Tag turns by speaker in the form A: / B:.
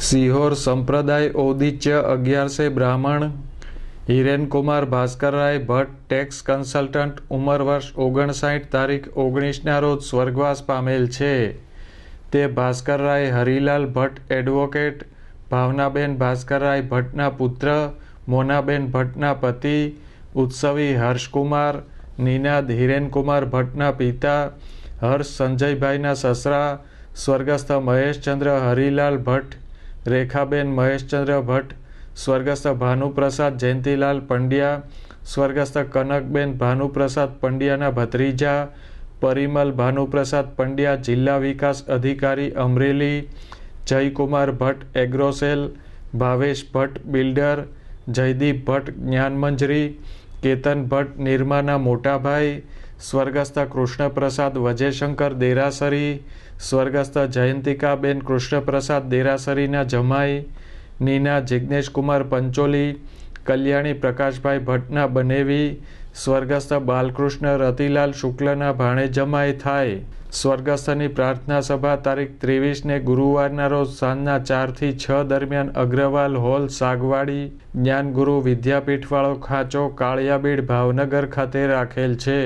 A: સિહોર સંપ્રદાય ઔદિચ્ય 1100 બ્રાહ્મણ Hirenkumar ભાસ્કરરાય Bhatt tax consultant ઉંમર વર્ષ 59 તારીખ 19ના રોજ સ્વર્ગવાસ પામેલ છે। તે ભાસ્કરરાય હરિલાલ ભટ્ટ એડવોકેટ ભાવનાબેન ભાસ્કરરાય ભટ્ટના પુત્ર મોનાબેન ભટ્ટના પતિ ઉત્સવી હર્ષકુમાર નિનાદ હિરેનકુમાર ભટ્ટના પિતા હર્ષ સંજયભાઈના સસરા સ્વર્ગસ્થ મહેશચંદ્ર હરિલાલ ભટ્ટ રેખાબેન મહેશચંદ્ર ભટ્ટ સ્વર્ગસ્થ ભાનુપ્રસાદ જયંતિલાલ પંડ્યા સ્વર્ગસ્થ કનકબેન ભાનુપ્રસાદ પંડ્યાના ભત્રીજા પરિમલ ભાનુપ્રસાદ પંડ્યા જિલ્લા વિકાસ અધિકારી અમરેલી જયકુમાર ભટ્ટ એગ્રોસેલ ભાવેશ ભટ્ટ બિલ્ડર જયદીપ ભટ્ટ જ્ઞાનમંજરી કેતન ભટ્ટ નિરમાના મોટાભાઈ સ્વર્ગસ્થ કૃષ્ણપ્રસાદ વજયશંકર દેરાસરી સ્વર્ગસ્થ જયંતિકાબેન કૃષ્ણપ્રસાદ દેરાસરીના જમાઈ નીના જિજ્ઞેશકુમાર પંચોલી કલ્યાણી પ્રકાશભાઈ ભટ્ટના બનેવી સ્વર્ગસ્થ બાલકૃષ્ણ રતિલાલ શુક્લના ભાણે જમાઈ થાય। સ્વર્ગસ્થની પ્રાર્થના સભા તારીખ 23ને ગુરુવારના રોજ સાંજના 4 થી 6 દરમિયાન અગ્રવાલ હોલ સાગવાડી જ્ઞાનગુરુ વિદ્યાપીઠવાળો ખાંચો કાળિયાબીડ ભાવનગર ખાતે રાખેલ છે।